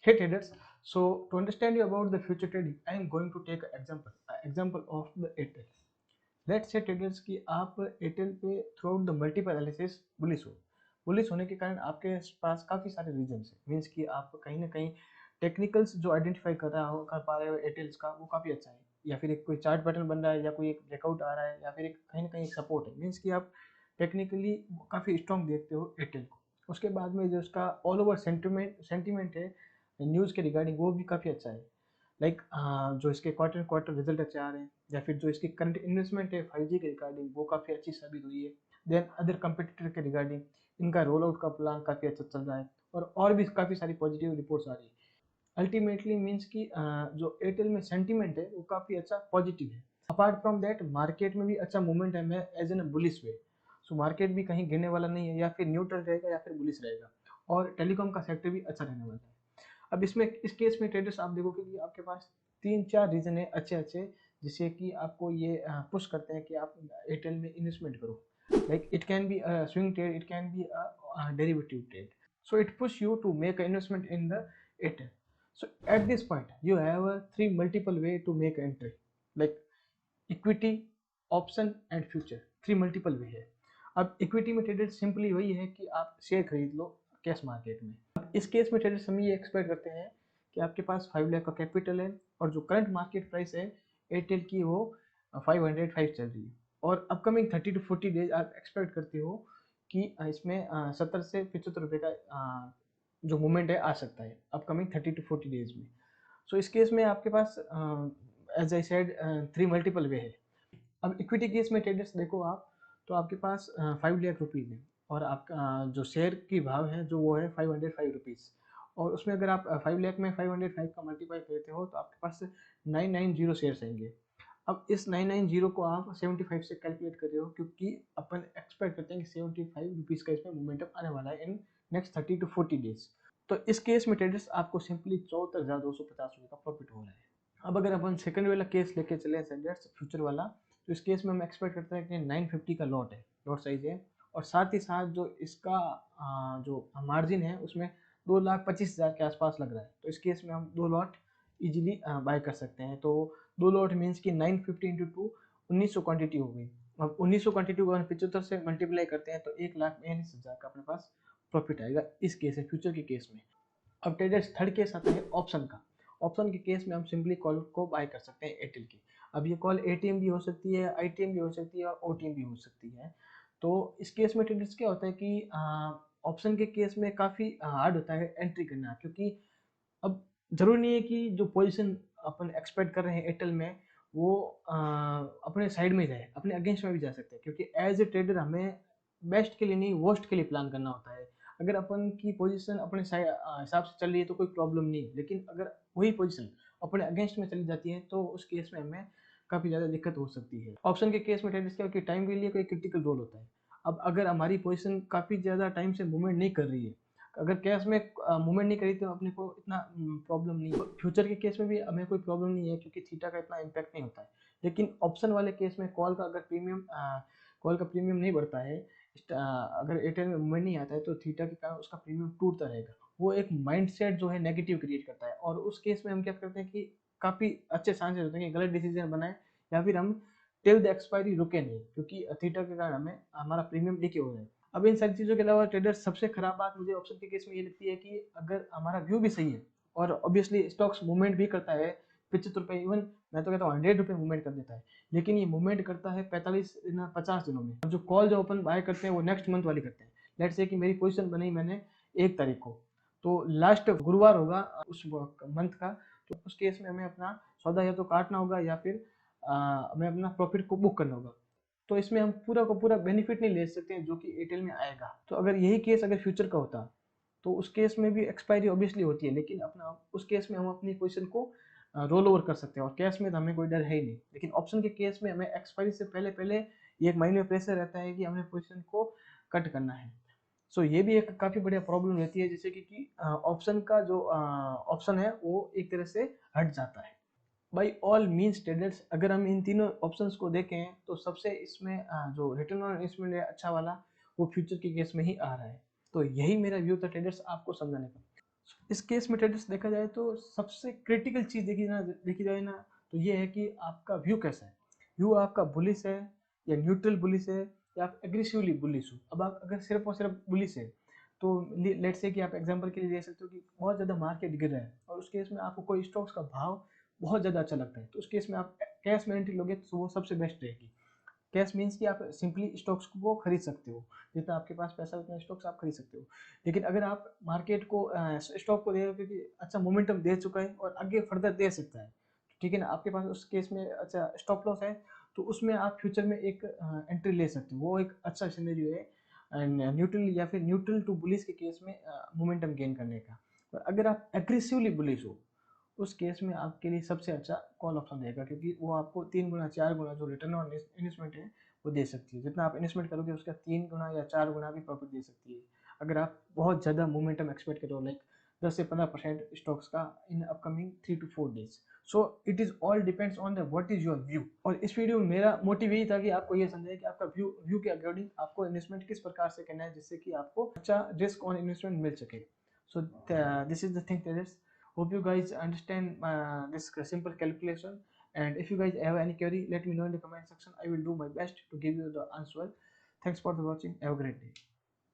Hey traders, so to understand you about the future trading, I am going to take an example of the Airtel. Let's say traders कि आप Airtel पे through out the multiple analysis bullish होने के कारण आपके पास काफ़ी सारे reasons हैं, मीन्स कि आप कहीं ना कहीं टेक्निकल्स जो आइडेंटिफाई कर पा रहे हो एयरटेल्स का वो काफ़ी अच्छा है, या फिर एक कोई चार्ट पैटर्न बन रहा है, या कोई एक ब्रेकआउट आ रहा है, या फिर एक कहीं ना कहीं एक सपोर्ट है, मीन्स कि आप टेक्निकली काफ़ी स्ट्रॉन्ग देखते हो एयरटेल को। उसके बाद में जो उसका ऑल ओवर सेंटिमेंट है न्यूज़ के रिगार्डिंग वो भी काफ़ी अच्छा है। लाइक जो इसके क्वार्टर क्वार्टर रिजल्ट अच्छे आ रहे हैं, या फिर जो इसकी करंट इन्वेस्टमेंट है 5G के रिगार्डिंग वो काफ़ी अच्छी साबित हुई है। देन अदर कंपटीटर के रिगार्डिंग इनका रोल आउट का प्लान काफ़ी अच्छा चल रहा है, और भी काफ़ी सारी पॉजिटिव रिपोर्ट्स आ रही है। अल्टीमेटली मीन्स कि जो एयरटेल में सेंटीमेंट है वो काफ़ी अच्छा पॉजिटिव है। अपार्ट फ्रॉम दैट मार्केट में भी अच्छा मूवमेंट है, मैं as an bullish way. So market भी कहीं गिरने वाला नहीं है, या फिर न्यूट्रल रहेगा या फिर बुलिश रहेगा, और टेलीकॉम का सेक्टर भी अच्छा रहने वाला है। अब इसमें इस केस में ट्रेडर्स आप देखोगे कि आपके पास 3-4 रीज़न है अच्छे-अच्छे, जिससे कि आपको ये पुश करते हैं कि आप एयरटेल में इन्वेस्टमेंट करो। Like it can be a swing trade, it can be a derivative trade. So it push you to make an investment in the Airtel. So at this point, you have three multiple way to make entry, like equity, option and future. Three multiple way है। अब equity में traded simply वही है कि आप share खरीद लो cash market में। अब इस केस में ट्रेडर्स हम ये एक्सपेक्ट करते हैं कि आपके पास 5 लाख का कैपिटल है, और जो करंट मार्केट प्राइस है एयरटेल की वो 505 चल रही है, और अपकमिंग 30 to 40 डेज आप एक्सपेक्ट करते हो कि इसमें 70 से 75 रुपये का जो मूवमेंट है आ सकता है अपकमिंग 30 to 40 डेज में। सो इस केस में आपके पास as I said three multiple way है। अब इक्विटी केस में ट्रेडर्स देखो आप, तो आपके पास 5 लाख रुपीज़ है, और आपका जो शेयर की भाव है जो वो है 505 रुपीज़, और उसमें अगर आप 5 लाख में 505 का मल्टीप्लाई करते हो तो आपके पास 990 शेयर्स आएंगे। अब इस 990 को आप 75 से कैलकुलेट कर रहे हो, क्योंकि अपन एक्सपेक्ट करते हैं कि 75 रुपीज़ का इसमें मोमेंटम आने वाला है इन नेक्स्ट 30 to 40 डेज। तो इस केस में ट्रेडर्स आपको सिंपली 74,250 रुपये का प्रॉफिट हो रहा है। अब अगर अपन सेकंड वाला केस लेके चले सेंडर्स फ्यूचर वाला, तो इस केस में हम एक्सपेक्ट करते हैं कि 950 का लॉट है, लॉट साइज है, और साथ ही साथ जो इसका जो मार्जिन है उसमें 2,25,000 के आसपास लग रहा है। तो इस केस में हम 2 लॉट इजीली बाय कर सकते हैं। तो 2 लॉट मीन्स कि 950 इंटू 2 1900 क्वांटिटी हो गई। अब 1900 क्वांटिटी को 75 से मल्टीप्लाई करते हैं तो 1,42,000 का अपने पास प्रॉफिट आएगा इस केस है फ्यूचर के केस में। अब ट्रेडर्स थर्ड केस आता है ऑप्शन का। ऑप्शन के केस में हम सिंपली कॉल को बाय कर सकते हैं एयरटेल की। अब ये कॉल एटीएम भी हो सकती है, आईटीएम भी हो सकती है, और ओटीएम भी हो सकती है। तो इस केस में ट्रेडर्स क्या होता है कि ऑप्शन के केस में काफ़ी हार्ड होता है एंट्री करना, क्योंकि अब जरूरी नहीं है कि जो पोजीशन अपन एक्सपेक्ट कर रहे हैं एयरटेल में वो अपने साइड में जाए, अपने अगेंस्ट में भी जा सकते हैं, क्योंकि एज ए ट्रेडर हमें बेस्ट के लिए नहीं वर्स्ट के लिए प्लान करना होता है। अगर अपन की पोजीशन अपने हिसाब से चल रही है तो कोई प्रॉब्लम नहीं है, लेकिन अगर वही पोजीशन अपने अगेंस्ट में चली जाती है तो उस केस में हमें काफ़ी ज़्यादा दिक्कत हो सकती है। ऑप्शन के केस में ट्रेडर्स क्या, कि टाइम के लिए कोई क्रिटिकल रोल होता है। अब अगर हमारी पोजीशन काफ़ी ज़्यादा टाइम से मूवमेंट नहीं कर रही है, अगर कैश में मूवमेंट नहीं करी तो अपने को इतना प्रॉब्लम नहीं है। फ्यूचर के केस में भी हमें कोई प्रॉब्लम नहीं है, क्योंकि थीटा का इतना इम्पैक्ट नहीं होता है। लेकिन ऑप्शन वाले केस में कॉल का प्रीमियम नहीं बढ़ता है, अगर एयरटेल में मूवमेंट नहीं आता है तो थीटा के कारण उसका प्रीमियम टूटता रहेगा। वो एक माइंडसेट जो है नेगेटिव क्रिएट करता है, और उस केस में हम क्या करते हैं कि काफ़ी अच्छे चांसेस होते हैं कि गलत डिसीजन बनाए, या फिर हम टिल द एक्सपायरी रुके नहीं, क्योंकि थीटा के कारण हमें हमारा प्रीमियम लेके हो जाए। अब इन सारी चीज़ों के अलावा ट्रेडर्स सबसे खराब बात मुझे ऑप्शन के केस में ये लगती है कि अगर हमारा व्यू भी सही है, और ऑब्वियसली स्टॉक्स मूवमेंट भी करता है 75 रुपये, इवन मैं तो कहता हूँ 100 रुपये मूवमेंट कर देता है, लेकिन ये मूवमेंट करता है 45 दिन 50 दिनों में। जो कॉल जो अपन बाय करते हैं वो नेक्स्ट मंथ वाली करते हैं। लेट से कि मेरी पोजीशन बनी मैंने 1 तारीख को, तो लास्ट गुरुवार होगा उस मंथ का, तो उस केस में हमें अपना सौदा या तो काटना होगा, या फिर हमें अपना प्रॉफिट को बुक करना होगा। तो इसमें हम पूरा का पूरा बेनिफिट नहीं ले सकते हैं जो कि एयरटेल में आएगा। तो अगर यही केस अगर फ्यूचर का होता तो उस केस में भी एक्सपायरी ऑब्वियसली होती है, लेकिन अपना उस केस में हम अपनी पोजीशन को रोल ओवर कर सकते हैं, और कैश में तो हमें कोई डर है ही नहीं। लेकिन ऑप्शन के केस में हमें एक्सपायरी से पहले पहले ये एक माइंड में प्रेशर रहता है कि हमें पोजीशन को कट करना है। सो ये भी एक काफ़ी बढ़िया प्रॉब्लम रहती है, जैसे कि ऑप्शन का जो ऑप्शन है वो एक तरह से हट जाता है। बाई ऑल मीन्स ट्रेडर्स अगर हम इन तीनों ऑप्शंस को देखें तो सबसे इसमें जो रिटर्न ऑन इन्वेस्टमेंट है अच्छा वाला, वो फ्यूचर के केस में ही आ रहा है। तो यही मेरा व्यू था ट्रेडर्स आपको समझाने का। इस केस में ट्रेडर्स देखा जाए तो सबसे क्रिटिकल चीज़ देखी जाए ना, तो ये है कि आपका व्यू कैसा है। व्यू आपका बुलिश है या न्यूट्रल बुलिश है या आप एग्रेसिवली बुलिश हो। अब आप अगर सिर्फ और सिर्फ बुलिश है तो लेट्स से कि आप एग्जांपल के लिए ले सकते हो कि बहुत ज़्यादा मार्केट गिर रहा है और उस केस में आपको कोई स्टॉक्स का भाव बहुत ज़्यादा अच्छा लगता है, तो उस केस में आप कैश में एंट्री लोगे तो वो सबसे बेस्ट रहेगी। कैश मीन्स कि आप सिंपली स्टॉक्स को खरीद सकते हो, जितना आपके पास पैसा उतना स्टॉक्स आप खरीद सकते हो। लेकिन अगर आप मार्केट को स्टॉक को दे रहे हो क्योंकि अच्छा मोमेंटम दे चुका है और आगे फर्दर दे सकता है, ठीक है ना, आपके पास उस केस में अच्छा स्टॉप लॉस है, तो उसमें आप फ्यूचर में एक एंट्री ले सकते हो, वो एक अच्छा सिनेरियो है एंड न्यूट्रल या फिर न्यूट्रल टू बुलिश के केस में मोमेंटम गेन करने का। और अगर आप एग्रेसिवली बुलिश हो उस केस में आपके लिए सबसे अच्छा कॉल ऑप्शन रहेगा, क्योंकि वो आपको 3 गुना 4 गुना जो रिटर्न ऑन इन्वेस्टमेंट है वो दे सकती है। जितना आप इन्वेस्टमेंट करोगे उसका 3 गुना या 4 गुना भी प्रॉफिट दे सकती है, अगर आप बहुत ज़्यादा मोमेंटम एक्सपेक्ट करो, लाइक 10 से 15% स्टॉक्स का in upcoming 3 to 4 days। So it is all depends on the what is your view. और इस वीडियो में मेरा मोटिव यही था कि आपको ये समझाए कि आपका व्यू के अकॉर्डिंग आपको इन्वेस्टमेंट किस प्रकार से करना है जिससे कि आपको अच्छा रिस्क ऑन इन्वेस्टमेंट मिल सके। So this is the thing, traders. Hope you guys understand this simple calculation. And if you guys have any query, let me know in the comment section. I will do my best to give you the answer. Thanks for the watching. Have a great day.